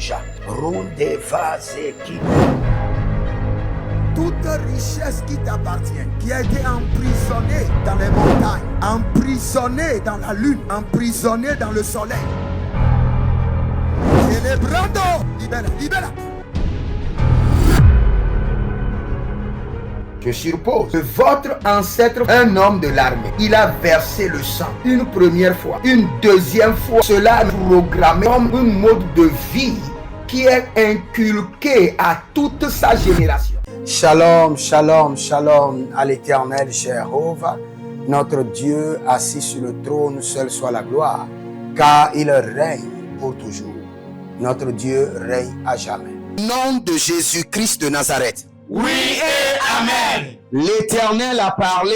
Barouja, Ronde Vazeki. Toute richesse qui t'appartient, qui a été emprisonnée dans les montagnes, emprisonnée dans la lune, emprisonnée dans le soleil. Célébrando, libère, libère. Je suppose que votre ancêtre, un homme de l'armée, il a versé le sang une première fois, une deuxième fois. Cela est programmé comme un mode de vie qui est inculqué à toute sa génération. Shalom, shalom, shalom à l'Éternel Jéhovah, notre Dieu assis sur le trône, seul soit la gloire, car il règne pour toujours. Notre Dieu règne à jamais. Au nom de Jésus-Christ de Nazareth. Oui et Amen. L'Éternel a parlé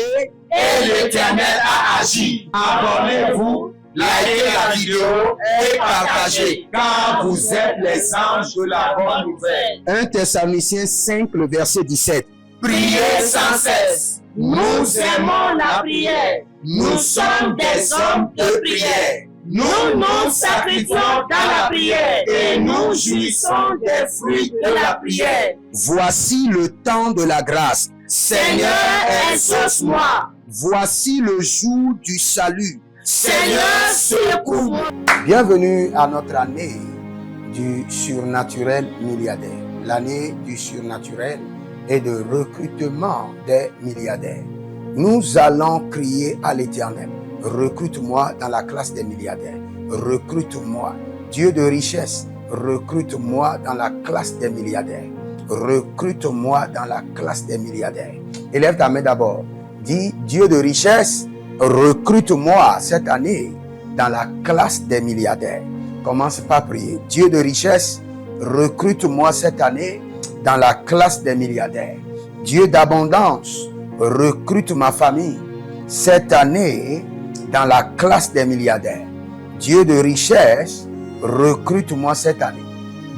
et l'Éternel a agi. Abonnez-vous, likez la vidéo et partagez, car vous êtes les anges de la bonne nouvelle. 1 Thessaloniciens 5, le verset 17. Priez sans cesse. Nous aimons la prière. Nous sommes des hommes de prière. Nous nous sacrifions dans la prière et nous jouissons des fruits de la prière. Voici le temps de la grâce. Seigneur, exauce-moi. Voici le jour du salut. Seigneur, secours-moi. Bienvenue à notre année du surnaturel milliardaire. L'année du surnaturel et de recrutement des milliardaires. Nous allons crier à l'Éternel. Recrute-moi dans la classe des milliardaires. Recrute-moi, Dieu de richesse. Recrute-moi dans la classe des milliardaires. Recrute-moi dans la classe des milliardaires. Élève ta main d'abord. Dis, Dieu de richesse, recrute-moi cette année dans la classe des milliardaires. Commence par prier. Dieu de richesse, recrute-moi cette année dans la classe des milliardaires. Dieu d'abondance, recrute ma famille cette année dans la classe des milliardaires. Dieu de richesse, recrute-moi cette année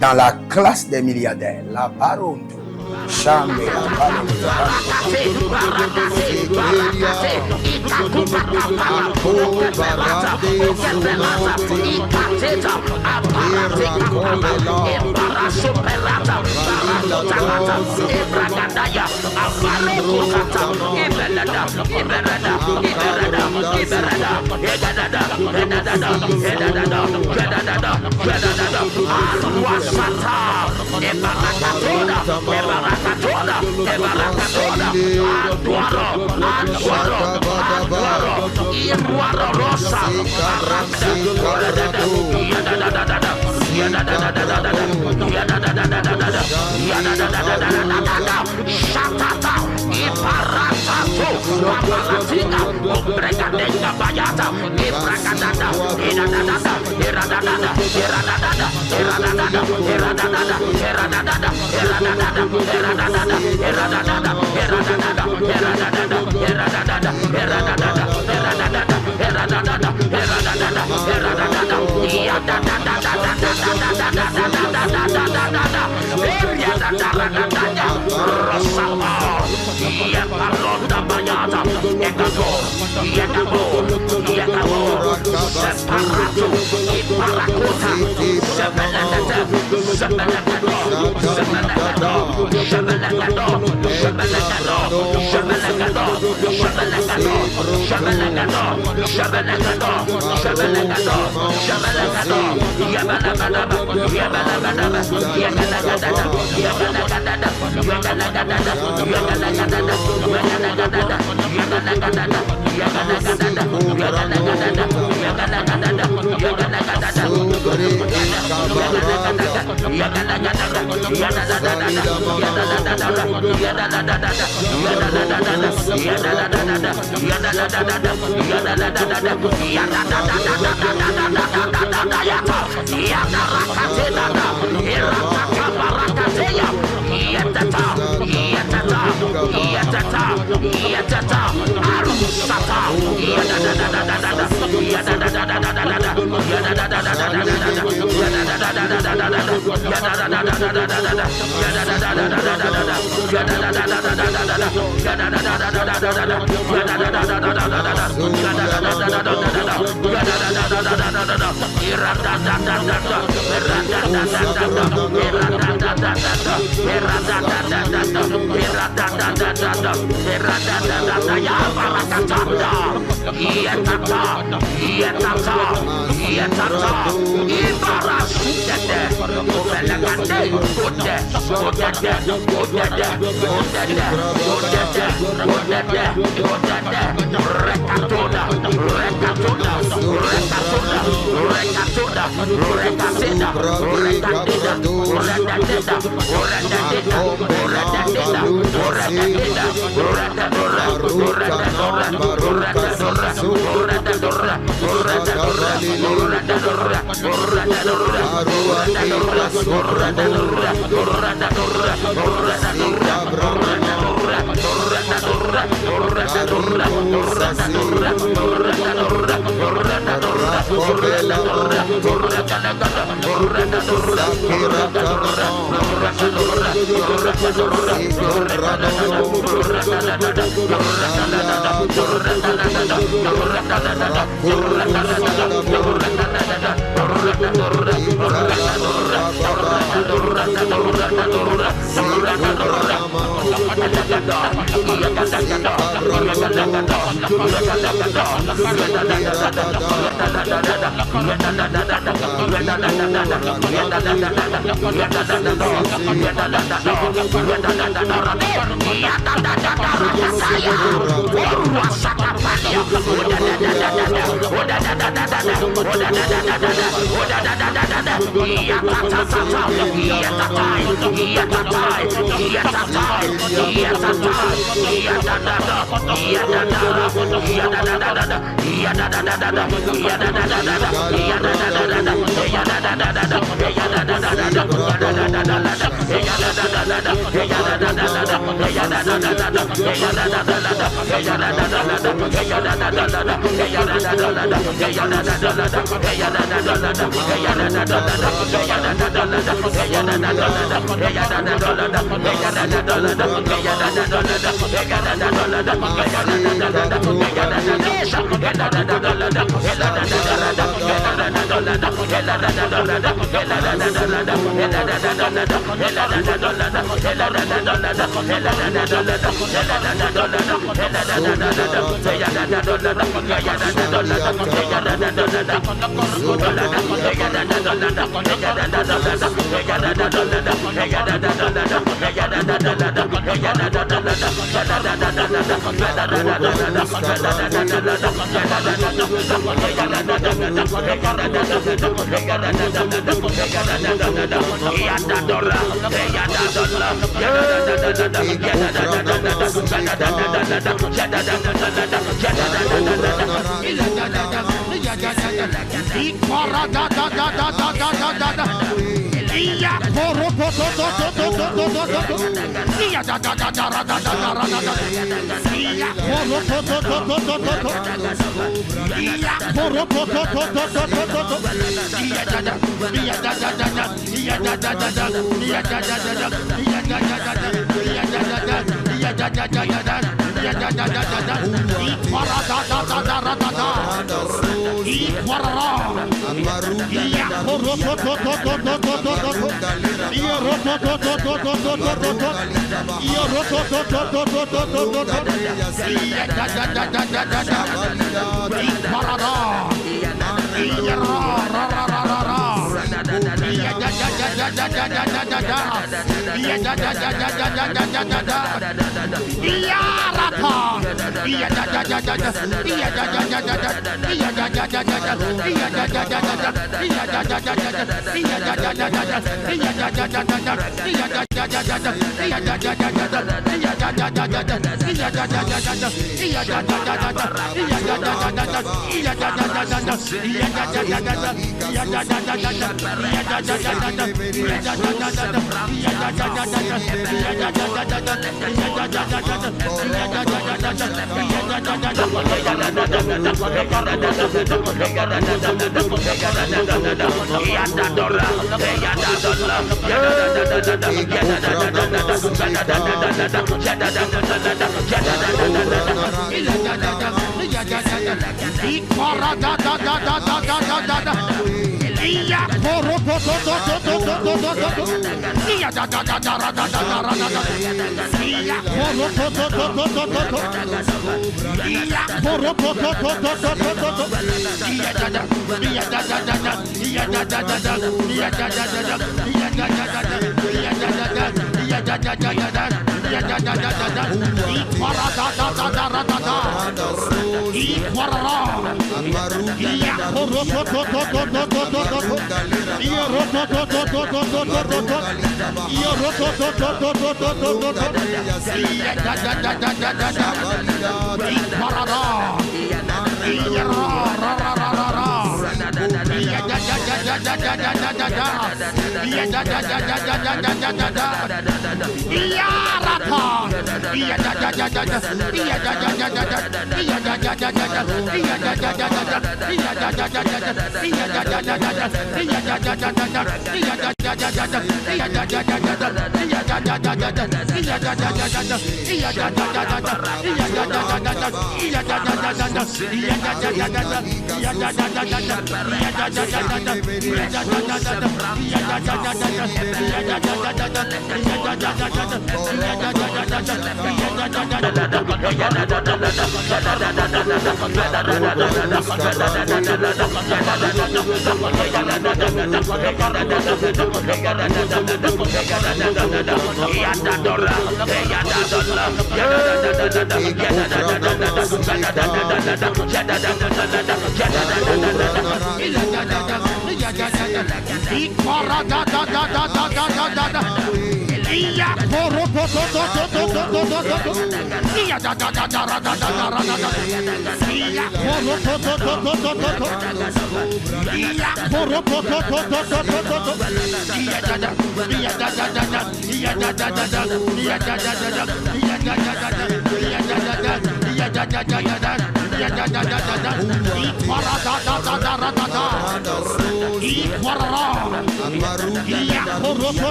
dans la classe des milliardaires. La parole. Chambre Iya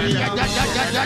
Iya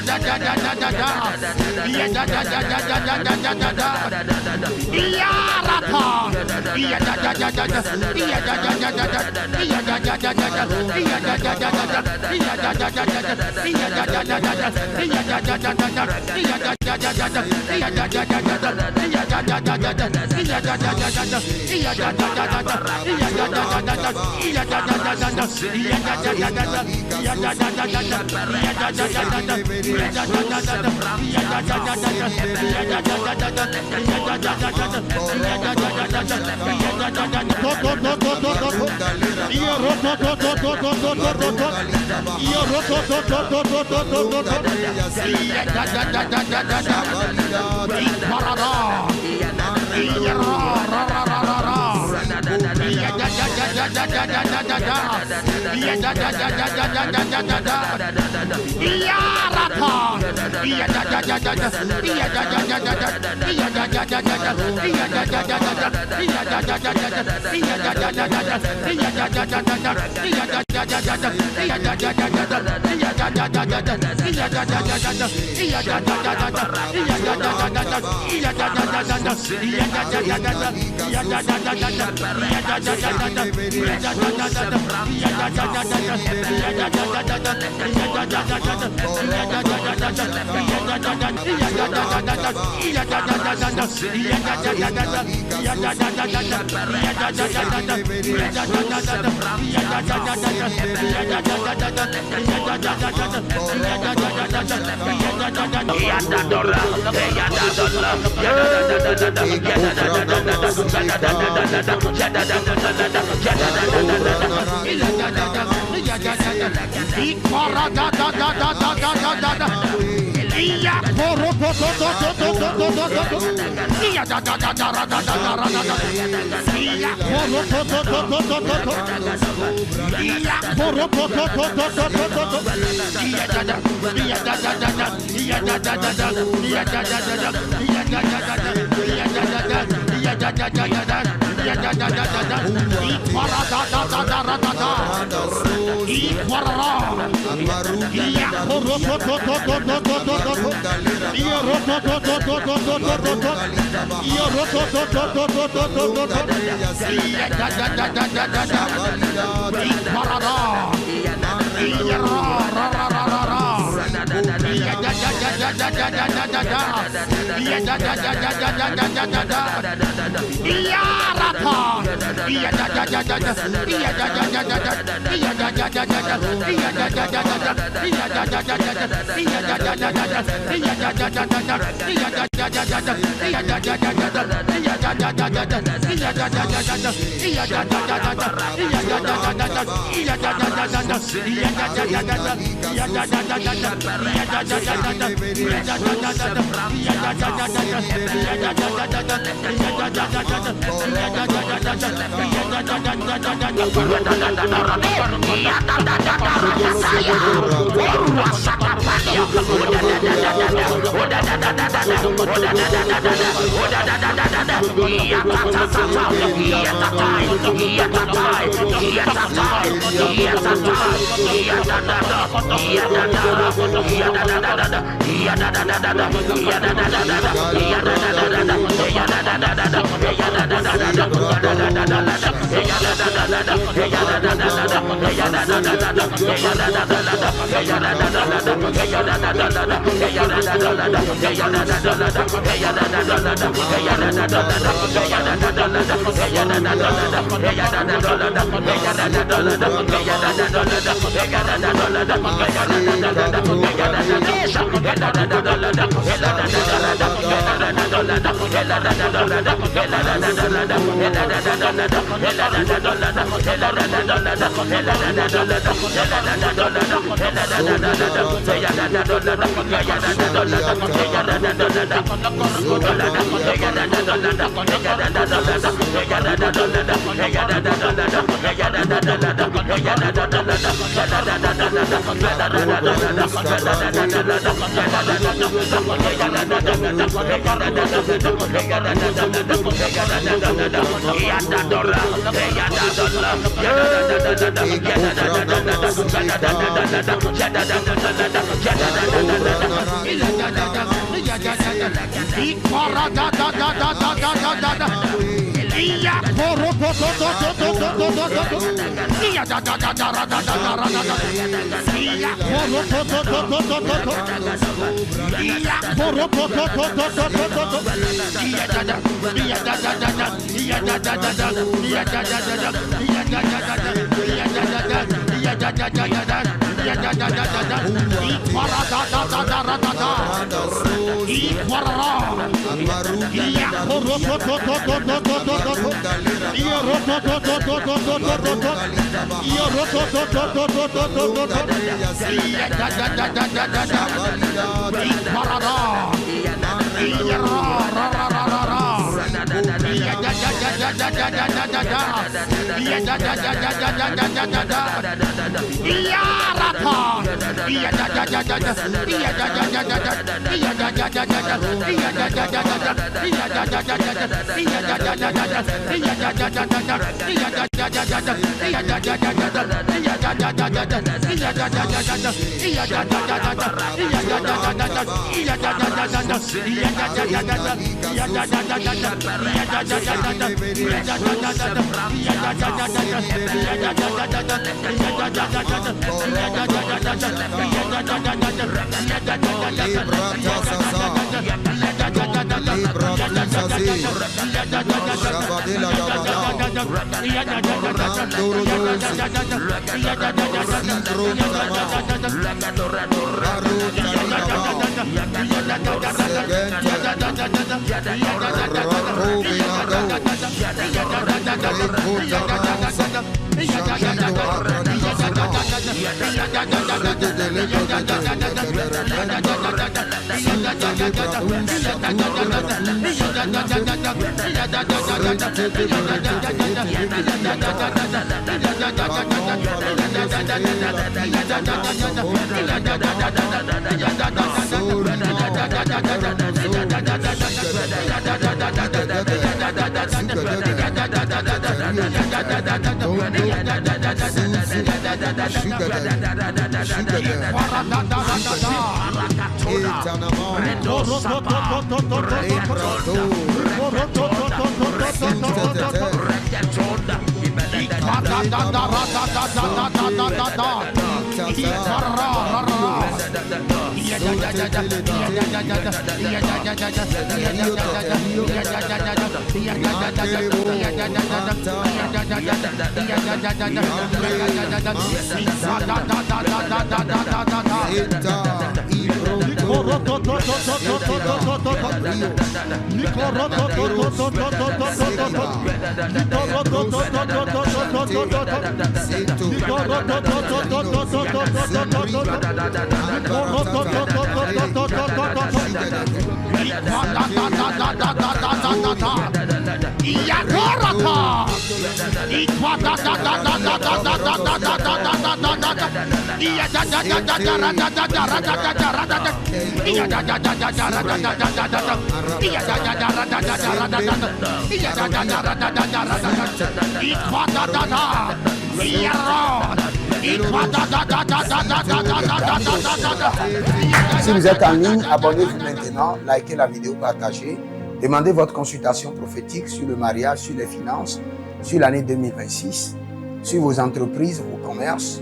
Si vous êtes en ligne, abonnez-vous maintenant, likez la vidéo, partagez. Demandez votre consultation prophétique sur le mariage, sur les finances, sur l'année 2026, sur vos entreprises, vos commerces,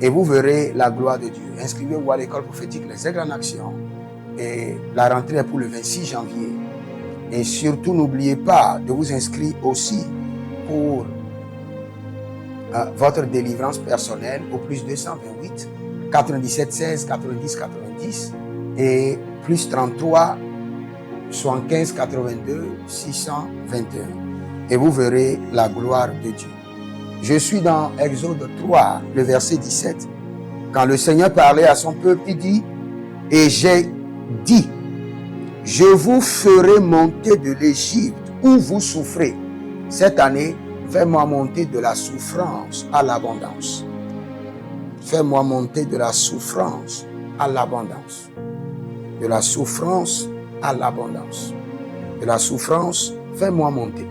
et vous verrez la gloire de Dieu. Inscrivez-vous à l'école prophétique Les Aigles en Action. Et la rentrée est pour le 26 janvier. Et surtout, n'oubliez pas de vous inscrire aussi pour votre délivrance personnelle au plus 228 97 16 90 90 et plus 33 75 82 621. Et vous verrez la gloire de Dieu. Je suis dans Exode 3, le verset 17. Quand le Seigneur parlait à son peuple, il dit: et j'ai dit, je vous ferai monter de l'Égypte où vous souffrez. Cette année, fais-moi monter de la souffrance à l'abondance. Fais-moi monter de la souffrance à l'abondance. De la souffrance à l'abondance. de la souffrance, fais-moi monter.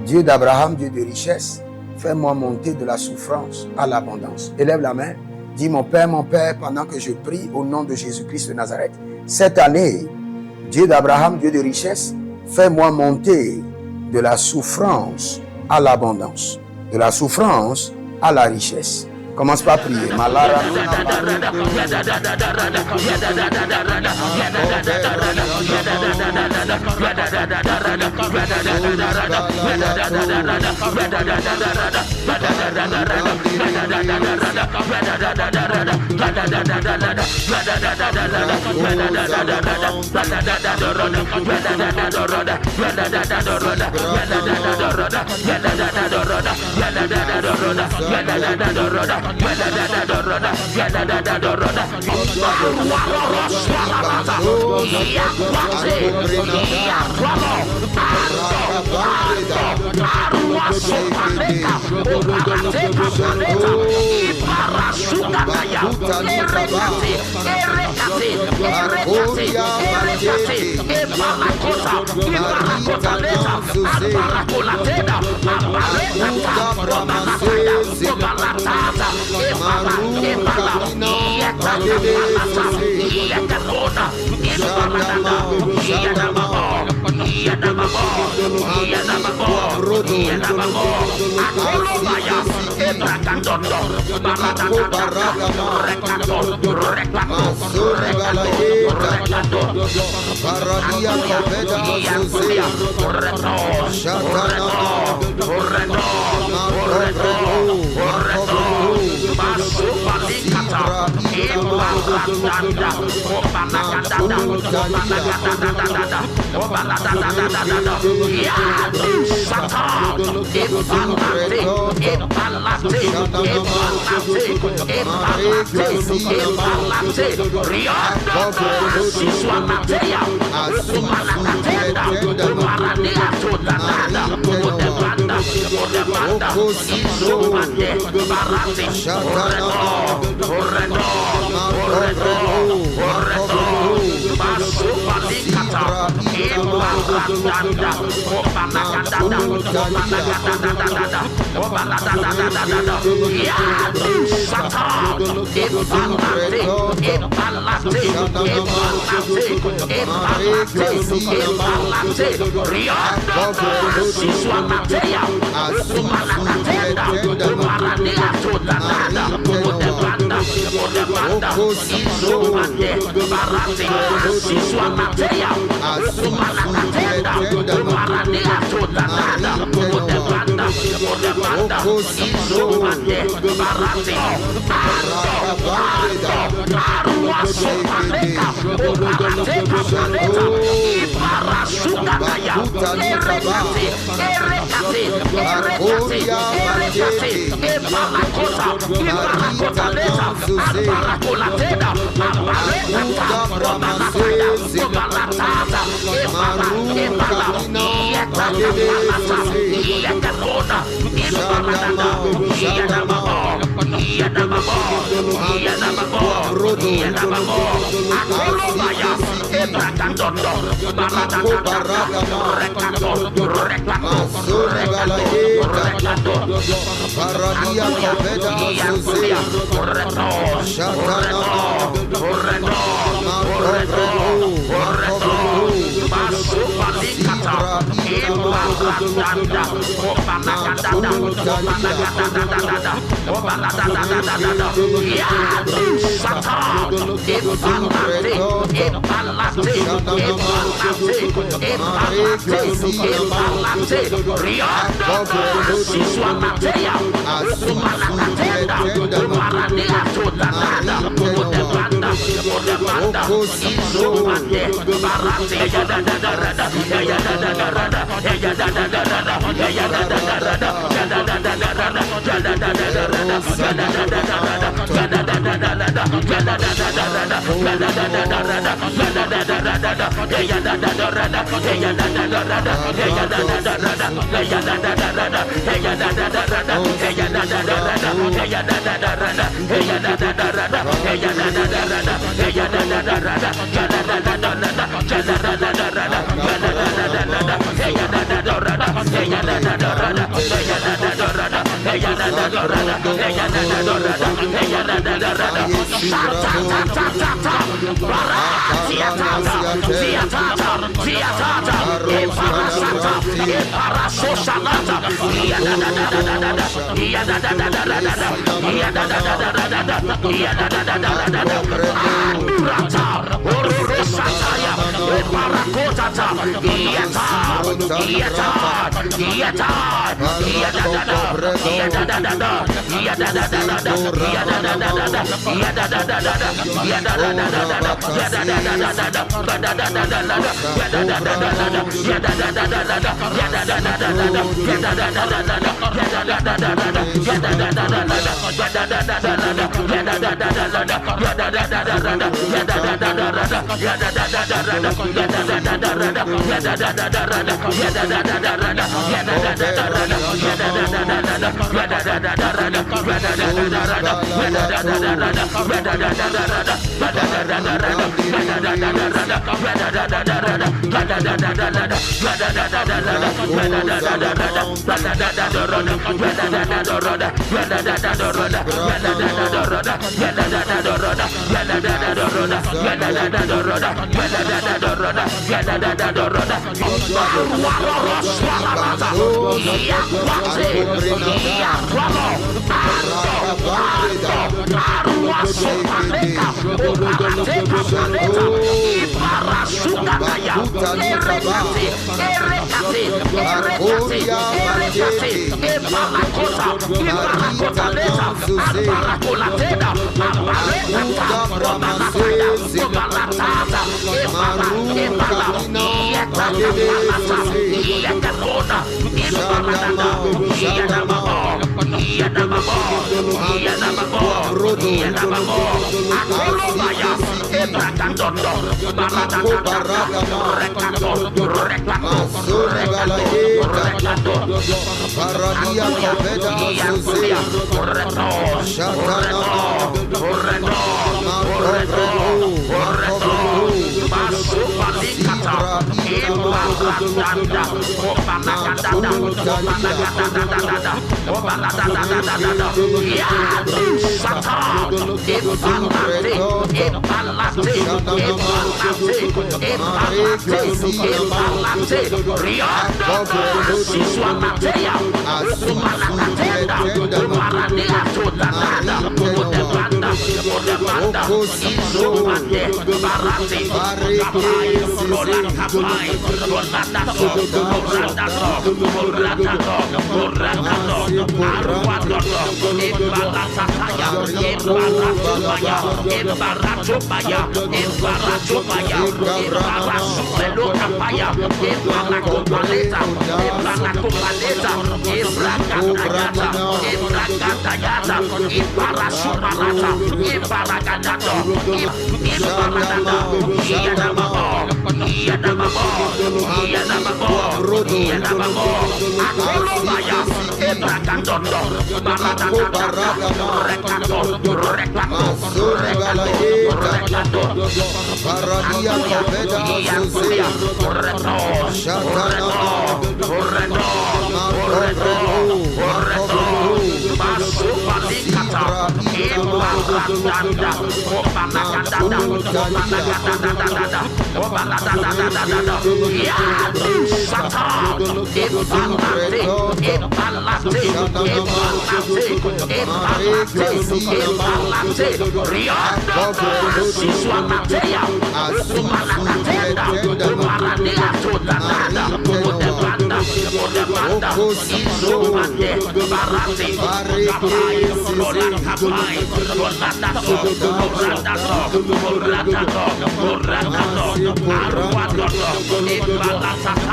Dieu d'Abraham, Dieu de richesse, fais-moi monter de la souffrance à l'abondance. Élève la main, dis mon Père, pendant que je prie au nom de Jésus-Christ de Nazareth. Cette année, Dieu d'Abraham, Dieu de richesse, fais-moi monter de la souffrance à l'abondance, de la souffrance à la richesse. Commence par prier.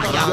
Arwah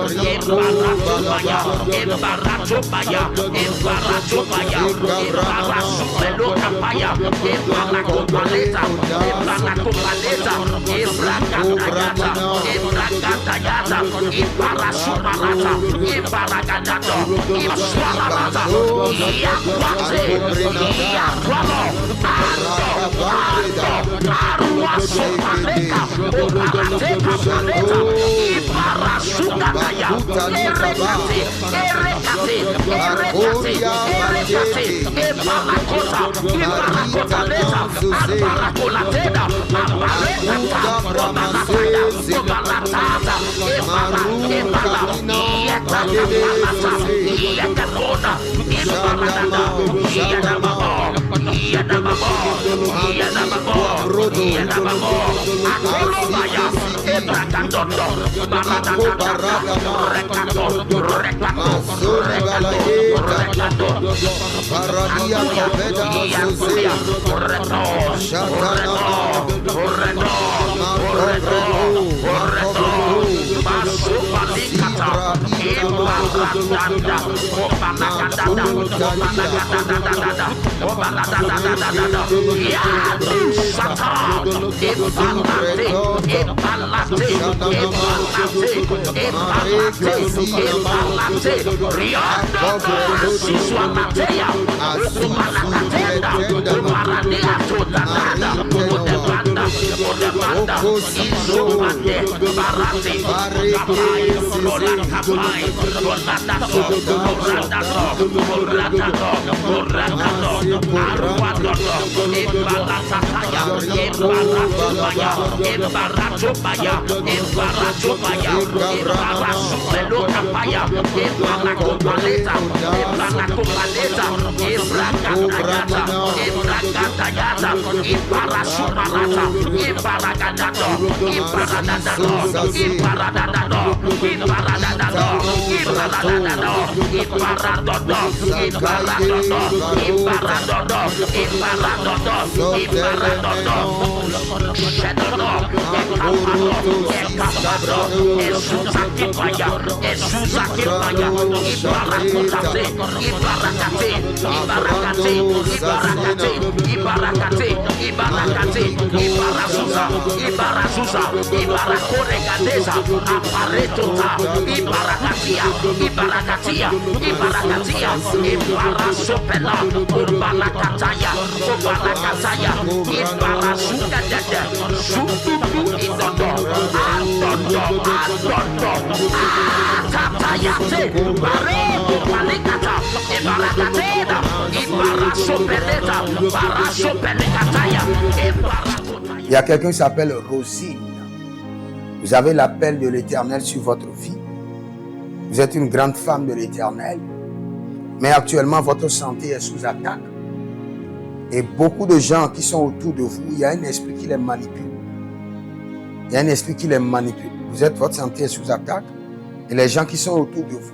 Il y a quelqu'un qui s'appelle Rosine. Vous avez l'appel de l'Éternel sur votre vie. Vous êtes une grande femme de l'Éternel. Mais actuellement, votre santé est sous attaque. Et beaucoup de gens qui sont autour de vous, il y a un esprit qui les manipule. Il y a un esprit qui les manipule. Votre santé est sous attaque. Et les gens qui sont autour de vous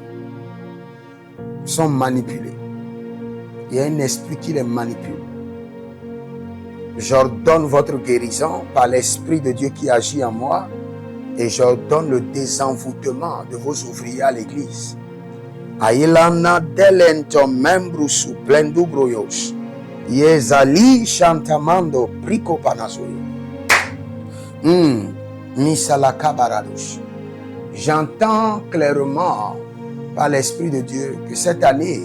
sont manipulés. Il y a un esprit qui les manipule. J'ordonne votre guérison par l'Esprit de Dieu qui agit en moi. Et j'ordonne le désenvoûtement de vos ouvriers à l'église. Ailana delento membru suplendu broyos. Yezali chantamando prico panasoyo. Misalaka baradosh. J'entends clairement par l'Esprit de Dieu que cette année,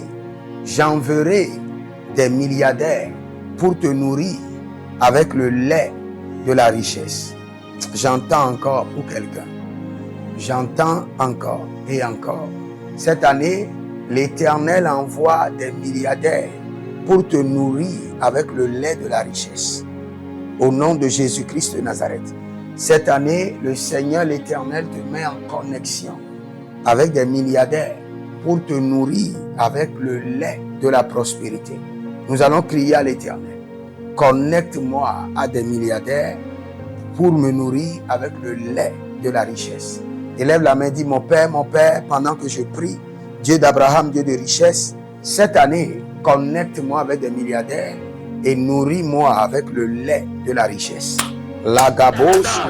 j'enverrai des milliardaires pour te nourrir avec le lait de la richesse. J'entends encore pour quelqu'un. J'entends encore et encore. Cette année, l'Éternel envoie des milliardaires pour te nourrir avec le lait de la richesse. Au nom de Jésus-Christ de Nazareth. Cette année, le Seigneur l'Éternel te met en connexion avec des milliardaires pour te nourrir avec le lait de la prospérité. Nous allons crier à l'Éternel. Connecte-moi à des milliardaires pour me nourrir avec le lait de la richesse. Élève la main, dis mon Père, pendant que je prie, Dieu d'Abraham, Dieu de richesse, cette année, connecte-moi avec des milliardaires et nourris-moi avec le lait de la richesse. La gabouche,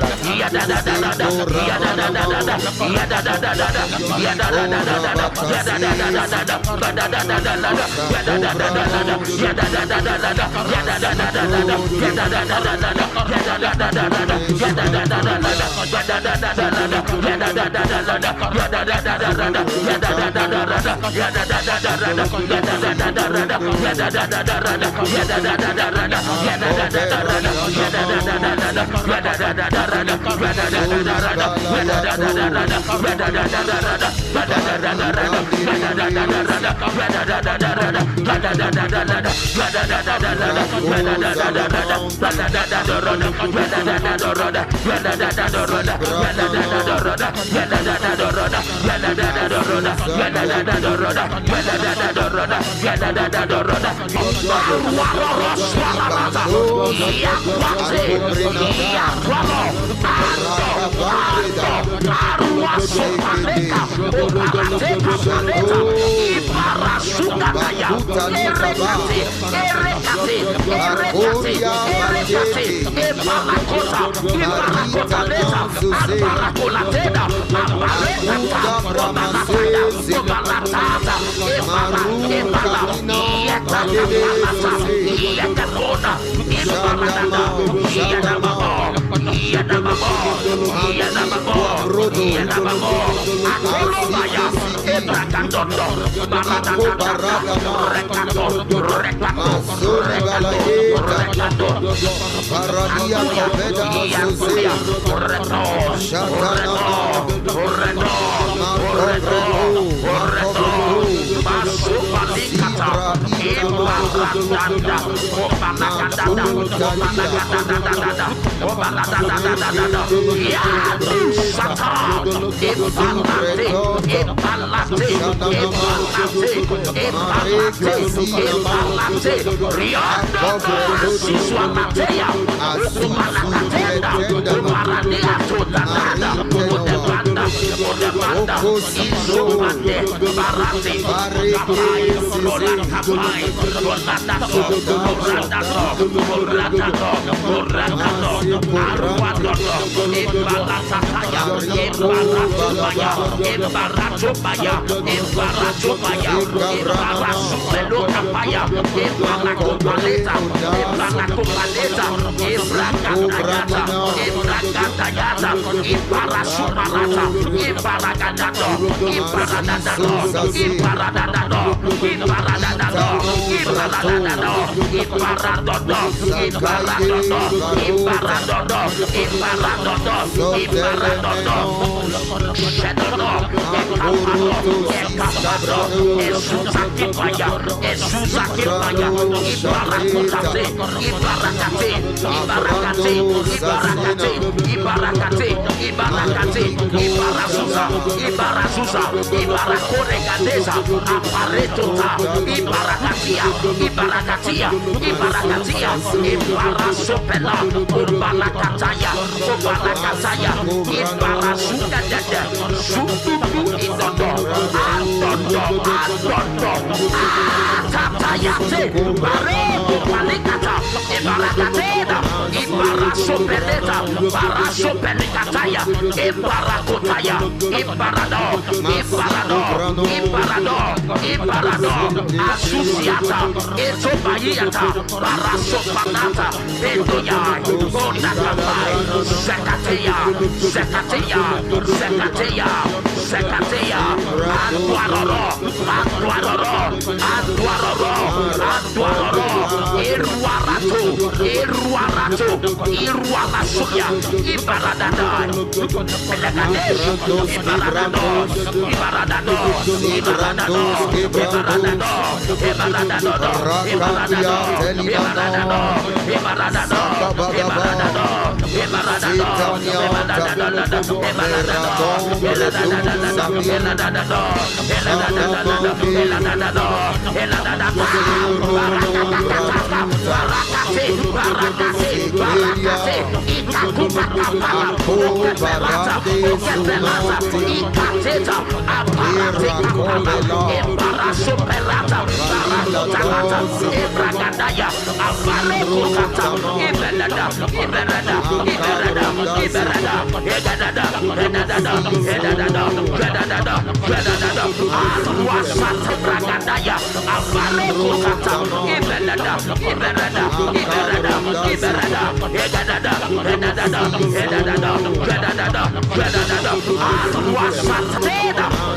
Sotarata, Ebragadaya, Avale Kotata, Iberada, Iberada, Iberada, Iberada, Egadada, Edadada, Edadada, Edadada, Edadada, Arwa Sata Bragadaya, Avale Kotata, Iberada, Iberada, Iberada, Iberada, Egadada, Edadada, Edadada, Edadada, Edadada, Arwa Sata,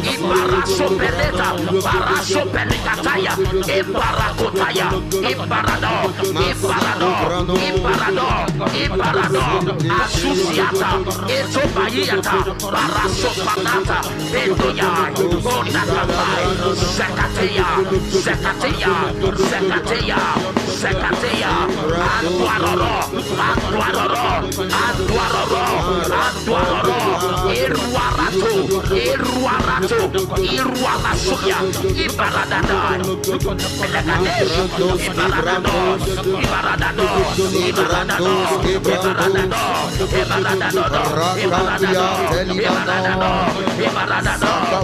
Ibaraso Peleta, Baraso Pelicataya, Ibarakotaya, Ibarado, Ibarado, Ibarado, Ibarado, Asusiata, Etobayata, Baraso Panata, Edoya, Onatapai, Sekateya, Sekateya, Sekateya, Sekateya, Antuaroro, Antuaroro, Antuaroro, Antuaroro, Iruarato, Iruarato, Iruarasuya, Ibaradada, Pelagadesh, Ibaradado, Ibaradado, Ibaradado, Ibaradado, Ibaradado, Ibaradado, Ibaradado, Ibaradado, Ibaradado,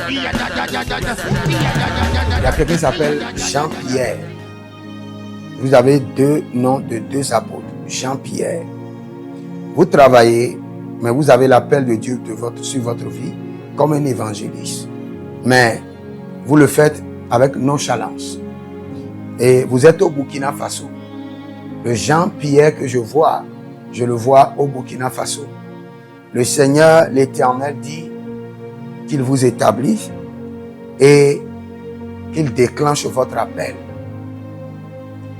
Il y a quelqu'un qui s'appelle Jean-Pierre. Vous avez deux noms de deux apôtres. Jean-Pierre. Vous travaillez, mais vous avez l'appel de Dieu sur votre vie comme un évangéliste. Mais vous le faites avec nonchalance. Et vous êtes au Burkina Faso. Le Jean-Pierre que je vois, je le vois au Burkina Faso. Le Seigneur, l'Éternel, dit qu'il vous établisse et qu'il déclenche votre appel.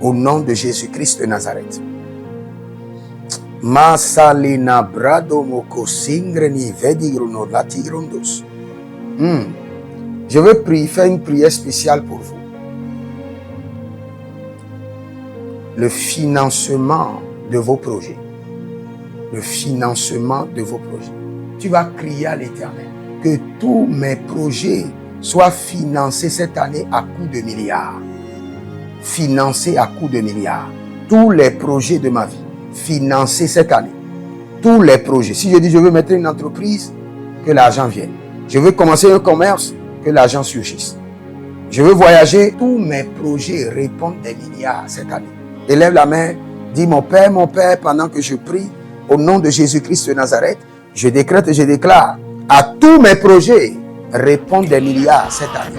Au nom de Jésus-Christ de Nazareth. Masalina brado moko singreni vedigruno latigrundos. Je veux faire une prière spéciale pour vous. Le financement de vos projets. Le financement de vos projets. Tu vas crier à l'Éternel que tous mes projets soient financés cette année à coups de milliards. Financés à coups de milliards. Tous les projets de ma vie, financés cette année. Tous les projets. Si je dis je veux mettre une entreprise, que l'argent vienne. Je veux commencer un commerce, que l'argent surgisse. Je veux voyager, tous mes projets répondent des milliards cette année. Élève la main, dis mon Père, pendant que je prie, au nom de Jésus-Christ de Nazareth, je décrète et je déclare à tous mes projets répondent des milliards cette année.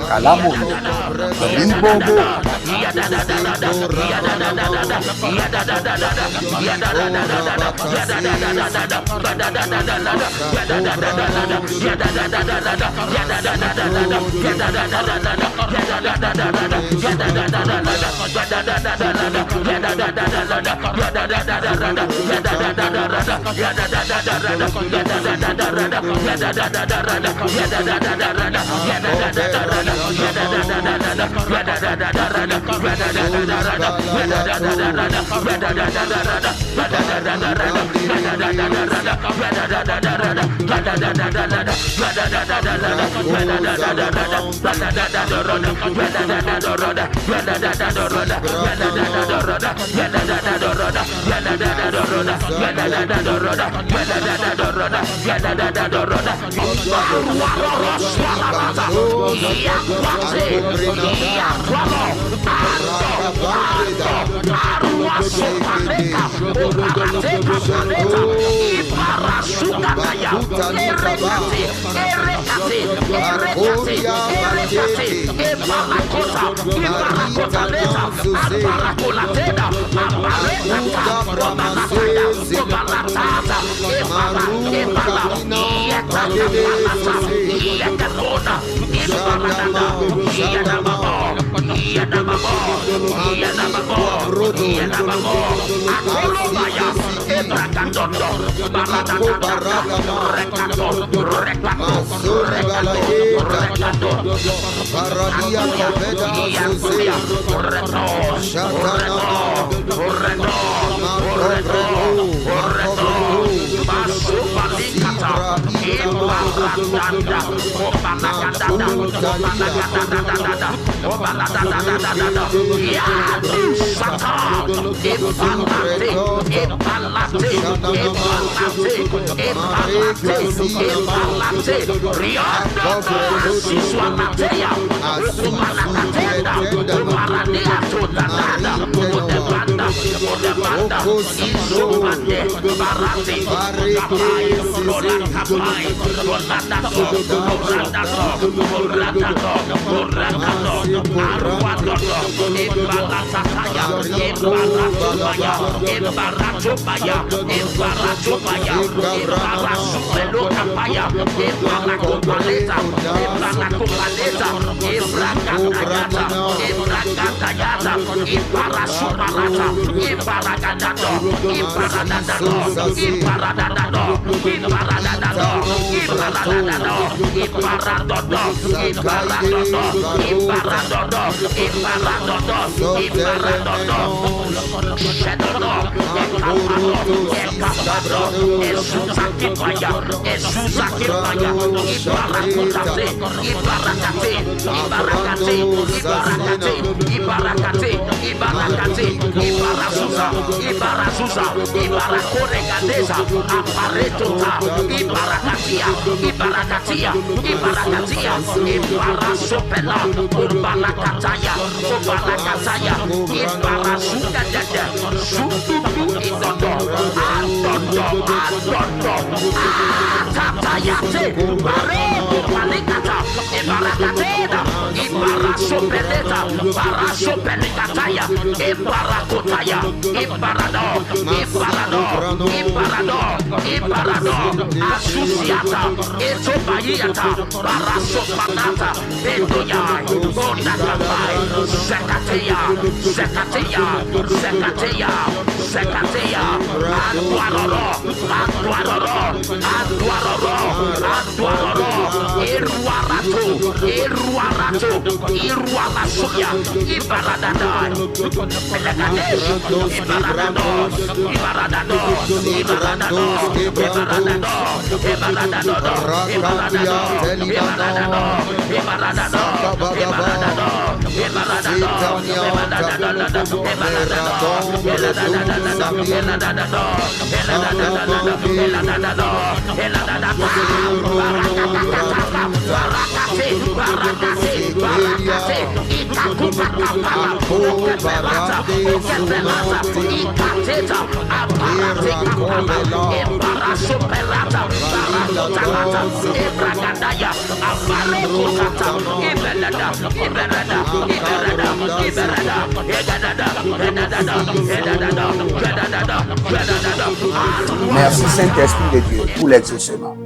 Merci Saint-Esprit de Dieu pour l'exaucement.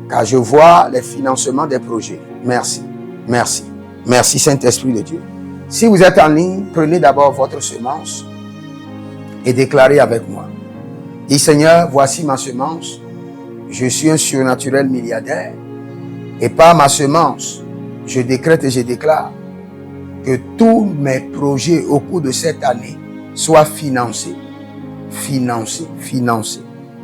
Car je vois les financements des projets. Merci, merci, merci Saint-Esprit de Dieu. Si vous êtes en ligne, prenez d'abord votre semence et déclarez avec moi. Dis Seigneur, voici ma semence. Je suis un surnaturel milliardaire. Et par ma semence, je décrète et je déclare que tous mes projets au cours de cette année soient financés. Financés.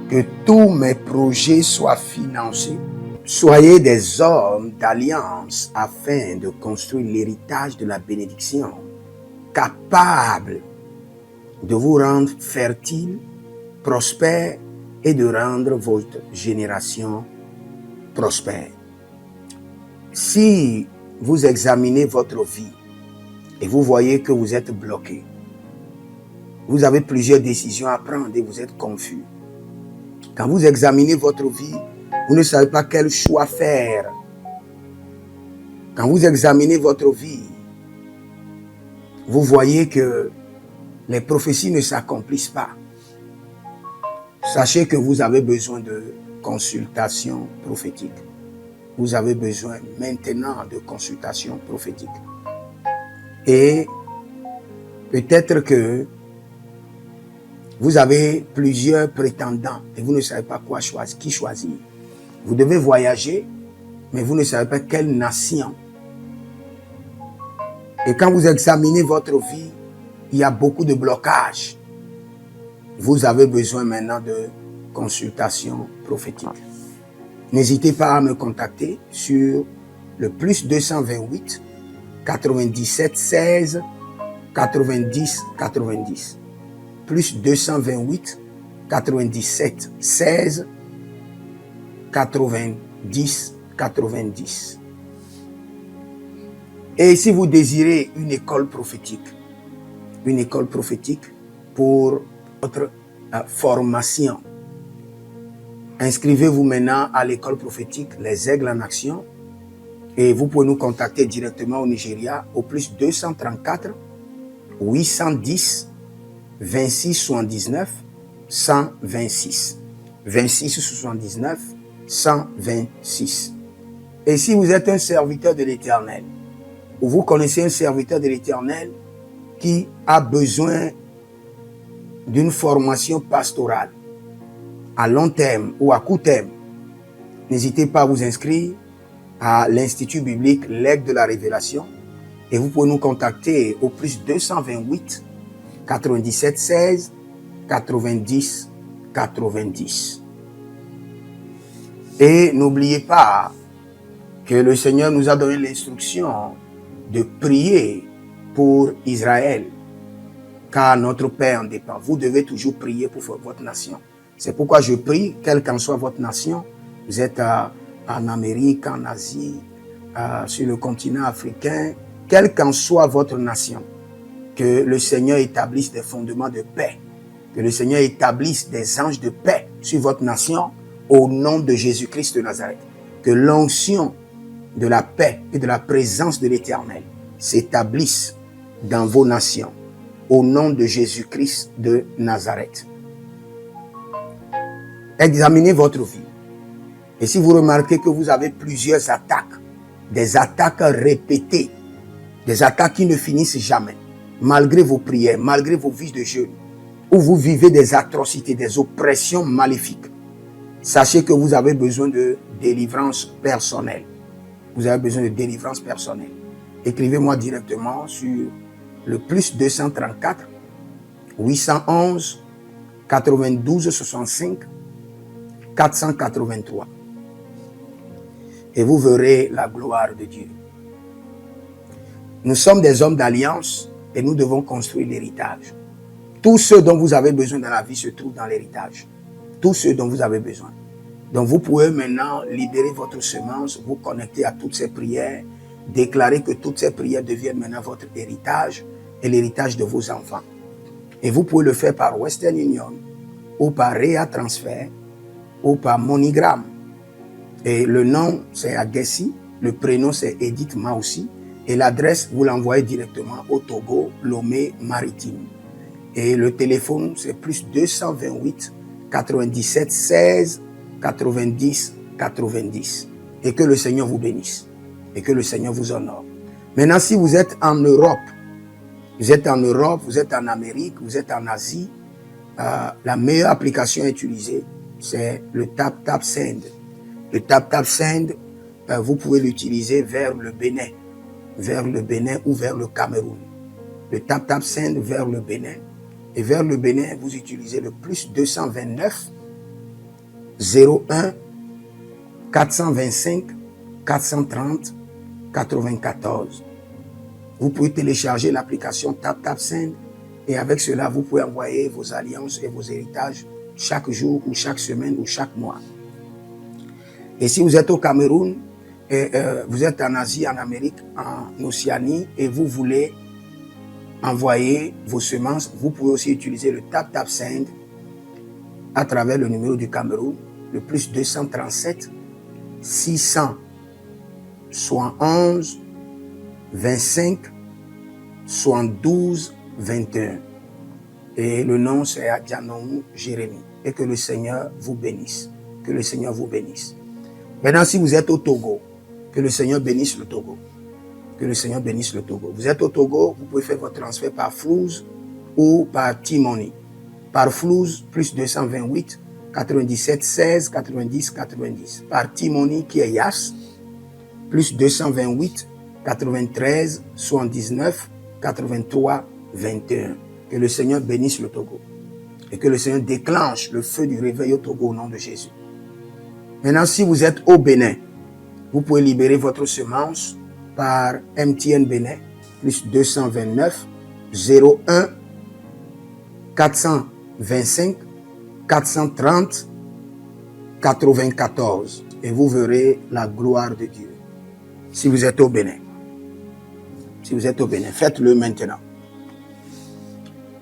Que tous mes projets soient financés. Soyez des hommes d'alliance afin de construire l'héritage de la bénédiction, capables de vous rendre fertile, prospère et de rendre votre génération prospère. Si vous examinez votre vie et vous voyez que vous êtes bloqué, vous avez plusieurs décisions à prendre et vous êtes confus. Quand vous examinez votre vie, vous ne savez pas quel choix faire. Quand vous examinez votre vie, vous voyez que les prophéties ne s'accomplissent pas. Sachez que vous avez besoin de consultation prophétique. Vous avez besoin maintenant de consultation prophétique. Et peut-être que vous avez plusieurs prétendants et vous ne savez pas qui choisir. Vous devez voyager, mais vous ne savez pas quelle nation. Et quand vous examinez votre vie, il y a beaucoup de blocages. Vous avez besoin maintenant de consultation prophétique. N'hésitez pas à me contacter sur le plus 228 97 16 90 90. Plus 228 97 16 90 90. Et si vous désirez une école prophétique pour votre formation, inscrivez-vous maintenant à l'école prophétique Les Aigles en Action et vous pouvez nous contacter directement au Nigeria au plus 234 810 26 79 126. 26 79 126. Et si vous êtes un serviteur de l'Éternel, ou vous connaissez un serviteur de l'Éternel qui a besoin d'une formation pastorale à long terme ou à court terme, n'hésitez pas à vous inscrire à l'Institut biblique L'Aigle de la Révélation et vous pouvez nous contacter au plus 228 97 16 90 90. Et n'oubliez pas que le Seigneur nous a donné l'instruction de prier pour Israël, car notre paix en dépend. Vous devez toujours prier pour votre nation. C'est pourquoi je prie, quelle qu'en soit votre nation, vous êtes en Amérique, en Asie, sur le continent africain, quelle qu'en soit votre nation, que le Seigneur établisse des fondements de paix, que le Seigneur établisse des anges de paix sur votre nation, au nom de Jésus-Christ de Nazareth. Que l'onction de la paix et de la présence de l'Éternel s'établisse dans vos nations, au nom de Jésus-Christ de Nazareth. Examinez votre vie. Et si vous remarquez que vous avez plusieurs attaques, des attaques répétées, des attaques qui ne finissent jamais, malgré vos prières, malgré vos vies de jeûne, où vous vivez des atrocités, des oppressions maléfiques, sachez que vous avez besoin de délivrance personnelle. Vous avez besoin de délivrance personnelle. Écrivez-moi directement sur le plus 234 811 92 65 483. Et vous verrez la gloire de Dieu. Nous sommes des hommes d'alliance et nous devons construire l'héritage. Tout ce dont vous avez besoin dans la vie se trouve dans l'héritage. Tout ce dont vous avez besoin. Donc vous pouvez maintenant libérer votre semence, vous connecter à toutes ces prières, déclarer que toutes ces prières deviennent maintenant votre héritage et l'héritage de vos enfants. Et vous pouvez le faire par Western Union ou par Rea Transfer ou par MoneyGram. Et le nom c'est Agessi, le prénom c'est Edith Maussi et l'adresse vous l'envoyez directement au Togo, Lomé Maritime. Et le téléphone, c'est plus 228 97 16 90 90. Et que le Seigneur vous bénisse. Et que le Seigneur vous honore. Maintenant, si vous êtes en Europe, vous êtes en Amérique, vous êtes en Asie, la meilleure application à utiliser, c'est le TapTapSend. Le TapTapSend, vous pouvez l'utiliser vers le Bénin ou vers le Cameroun. Le TapTapSend vers le Bénin. Et vers le Bénin, vous utilisez le plus 229 01 425 430 94. Vous pouvez télécharger l'application TapTapSend et avec cela, vous pouvez envoyer vos alliances et vos héritages chaque jour ou chaque semaine ou chaque mois. Et si vous êtes au Cameroun, vous êtes en Asie, en Amérique, en Océanie et vous voulez envoyer vos semences, vous pouvez aussi utiliser le TapTapSend à travers le numéro du Cameroun, le plus 237 671 25 72 21. Et le nom c'est Adjanou Jérémie. Et que le Seigneur vous bénisse. Que le Seigneur vous bénisse. Maintenant, si vous êtes au Togo, que le Seigneur bénisse le Togo. Que le Seigneur bénisse le Togo. Vous êtes au Togo, vous pouvez faire votre transfert par Flouz ou par T-Money. Par Flouz, plus 228 97 16 90 90. Par T-Money qui est Yas, plus 228 93 79 83 21. Que le Seigneur bénisse le Togo. Et que le Seigneur déclenche le feu du réveil au Togo au nom de Jésus. Maintenant, si vous êtes au Bénin, vous pouvez libérer votre semence par MTN Bénin, plus 229 01 425 430 94. Et vous verrez la gloire de Dieu. Si vous êtes au Bénin. Si vous êtes au Bénin, faites-le maintenant.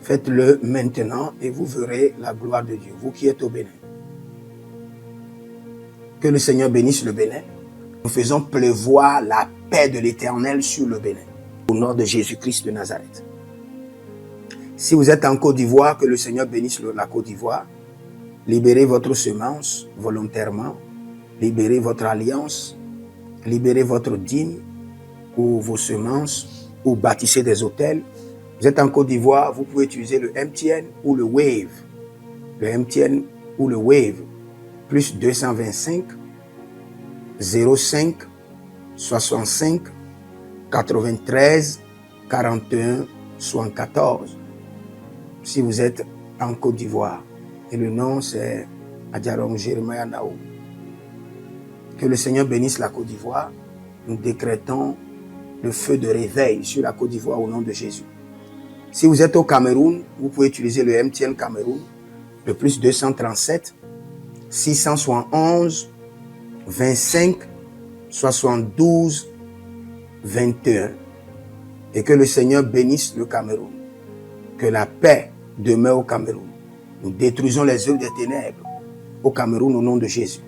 Faites-le maintenant et vous verrez la gloire de Dieu, vous qui êtes au Bénin. Que le Seigneur bénisse le Bénin. Nous faisons pleuvoir la paix de l'Éternel sur le Bénin, au nom de Jésus-Christ de Nazareth. Si vous êtes en Côte d'Ivoire, que le Seigneur bénisse la Côte d'Ivoire. Libérez votre semence volontairement. Libérez votre alliance. Libérez votre dîme ou vos semences ou bâtissez des hôtels. Vous êtes en Côte d'Ivoire, vous pouvez utiliser le MTN ou le Wave. Le MTN ou le Wave. Plus 225 05 65 93 41 74. Si vous êtes en Côte d'Ivoire. Et le nom c'est Adjarom Jeremiah Naou. Que le Seigneur bénisse la Côte d'Ivoire. Nous décrétons le feu de réveil sur la Côte d'Ivoire au nom de Jésus. Si vous êtes au Cameroun, vous pouvez utiliser le MTN Cameroun, le plus 237 671 25 72 21. Et que le Seigneur bénisse le Cameroun. Que la paix demeure au Cameroun. Nous détruisons les œuvres des ténèbres au Cameroun au nom de Jésus.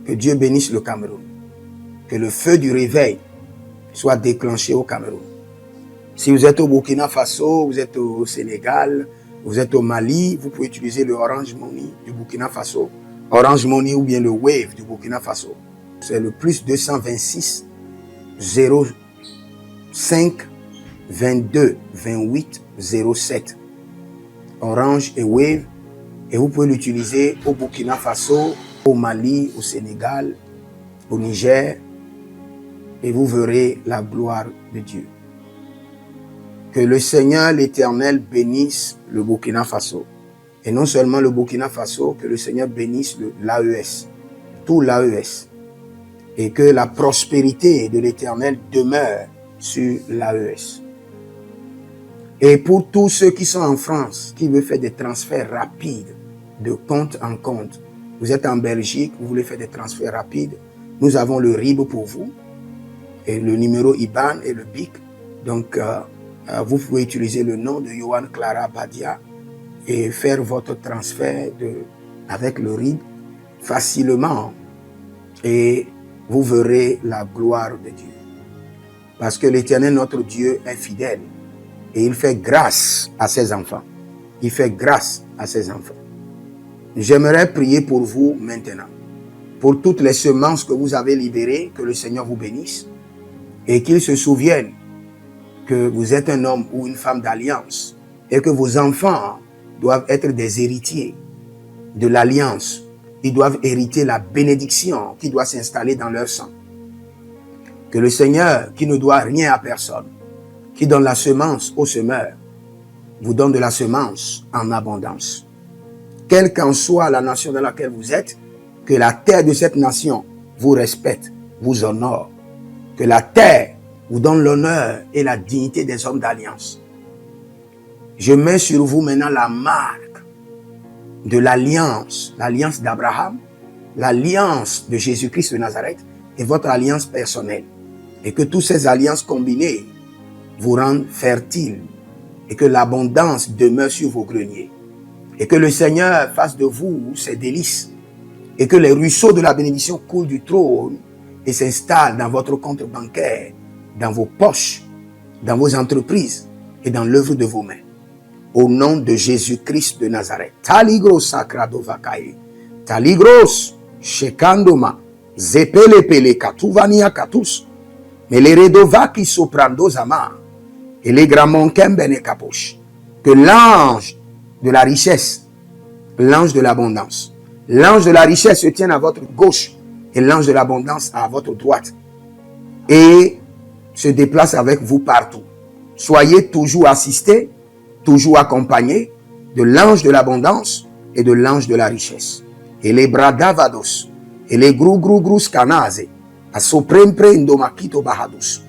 Que Dieu bénisse le Cameroun. Que le feu du réveil soit déclenché au Cameroun. Si vous êtes au Burkina Faso, vous êtes au Sénégal, vous êtes au Mali, vous pouvez utiliser le Orange Money du Burkina Faso. Orange Money ou bien le Wave du Burkina Faso. C'est le plus 226 05 22 28 07. Orange et Wave. Et vous pouvez l'utiliser au Burkina Faso, au Mali, au Sénégal, au Niger. Et vous verrez la gloire de Dieu. Que le Seigneur, l'Éternel, bénisse le Burkina Faso. Et non seulement le Burkina Faso, que le Seigneur bénisse l'AES, tout l'AES. Et que la prospérité de l'Éternel demeure sur l'AES. Et pour tous ceux qui sont en France, qui veulent faire des transferts rapides de compte en compte, vous êtes en Belgique, vous voulez faire des transferts rapides, nous avons le RIB pour vous, et le numéro IBAN et le BIC. Donc, vous pouvez utiliser le nom de Yohan Clara Badia et faire votre transfert avec le RIB facilement. Et vous verrez la gloire de Dieu. Parce que l'Éternel, notre Dieu, est fidèle. Et il fait grâce à ses enfants. Il fait grâce à ses enfants. J'aimerais prier pour vous maintenant. Pour toutes les semences que vous avez libérées, que le Seigneur vous bénisse. Et qu'il se souvienne que vous êtes un homme ou une femme d'alliance. Et que vos enfants doivent être des héritiers de l'alliance. Ils doivent hériter la bénédiction qui doit s'installer dans leur sang. Que le Seigneur, qui ne doit rien à personne, qui donne la semence au semeur, vous donne de la semence en abondance. Quelle qu'en soit la nation dans laquelle vous êtes, que la terre de cette nation vous respecte, vous honore. Que la terre vous donne l'honneur et la dignité des hommes d'alliance. Je mets sur vous maintenant la marque de l'alliance d'Abraham, l'alliance de Jésus-Christ de Nazareth et votre alliance personnelle. Et que toutes ces alliances combinées vous rendent fertiles et que l'abondance demeure sur vos greniers. Et que le Seigneur fasse de vous ses délices et que les ruisseaux de la bénédiction coulent du trône et s'installent dans votre compte bancaire, dans vos poches, dans vos entreprises et dans l'œuvre de vos mains. Au nom de Jésus-Christ de Nazareth. Taligros sacrado vakae. Taligros shekandoma. Zepelepele katuvania katus. Meleredova ki soprando zama. Et les gramons kembene kaposh. Que l'ange de la richesse, l'ange de l'abondance, l'ange de la richesse se tienne à votre gauche et l'ange de l'abondance à votre droite. Et se déplace avec vous partout. Soyez toujours assistés, toujours accompagné de l'ange de l'abondance et de l'ange de la richesse. Et les bradavados, et les grou scanase, a soprempre indomakito bahadus,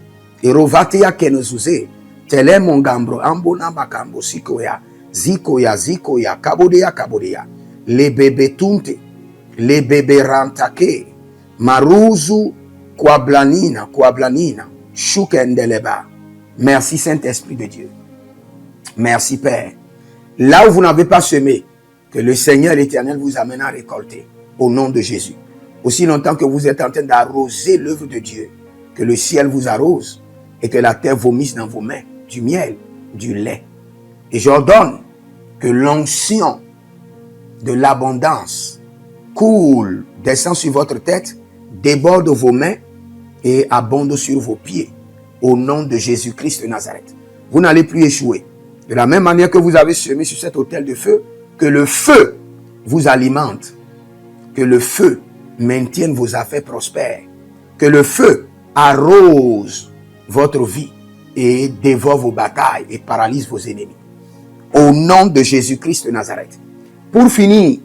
et rovatea kenezuze, tele mongambro ambona makambo sikoya, zikoya, kabodea, les bébés tunte, les bébés rantake, maruzu, kwablanina, shukendeleba. Merci Saint-Esprit de Dieu. Merci Père. Là où vous n'avez pas semé, que le Seigneur l'Éternel vous amène à récolter. Au nom de Jésus. Aussi longtemps que vous êtes en train d'arroser l'œuvre de Dieu, que le ciel vous arrose et que la terre vomisse dans vos mains du miel, du lait. Et j'ordonne que l'onction de l'abondance coule, descend sur votre tête, déborde vos mains et abonde sur vos pieds. Au nom de Jésus-Christ de Nazareth. Vous n'allez plus échouer. De la même manière que vous avez semé sur cet autel de feu, que le feu vous alimente, que le feu maintienne vos affaires prospères, que le feu arrose votre vie et dévore vos batailles et paralyse vos ennemis. Au nom de Jésus-Christ de Nazareth. Pour finir,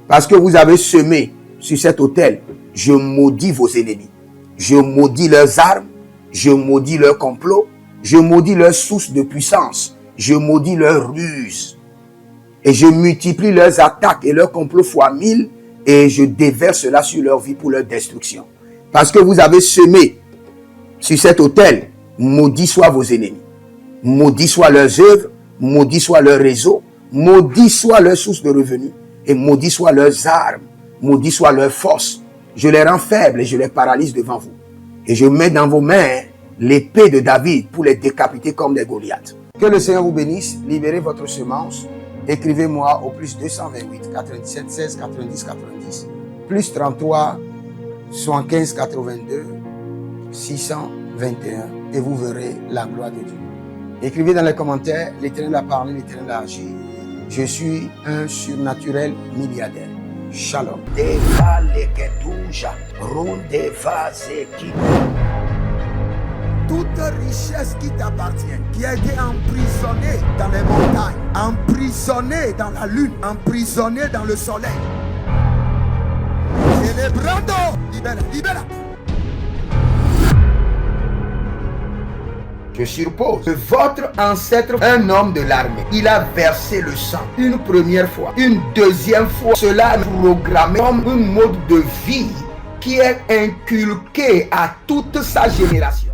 parce que vous avez semé sur cet autel, je maudis vos ennemis. Je maudis leurs armes, je maudis leurs complots, je maudis leurs sources de puissance, je maudis leurs ruses. Et je multiplie leurs attaques et leurs complots fois 1000 et je déverse cela sur leur vie pour leur destruction. Parce que vous avez semé sur cet autel, maudit soient vos ennemis, maudit soient leurs œuvres, maudit soit leur réseau, maudit soit leur source de revenus et maudit soient leurs armes, maudit soit leur force. Je les rends faibles et je les paralyse devant vous. Et je mets dans vos mains l'épée de David pour les décapiter comme des Goliaths. Que le Seigneur vous bénisse. Libérez votre semence. Écrivez-moi au plus 228 97 16 90 90 plus 33 75 82 621 et vous verrez la gloire de Dieu. Écrivez dans les commentaires, l'Éternel a parlé, l'Éternel a agi. Je suis un surnaturel milliardaire. Shalom. Toute richesse qui t'appartient, qui a été emprisonnée dans les montagnes, emprisonnée dans la lune, emprisonnée dans le soleil. Célébrando, libera. Je suppose que votre ancêtre, un homme de l'armée, il a versé le sang une première fois, une deuxième fois. Cela est programmé comme un mode de vie qui est inculqué à toute sa génération.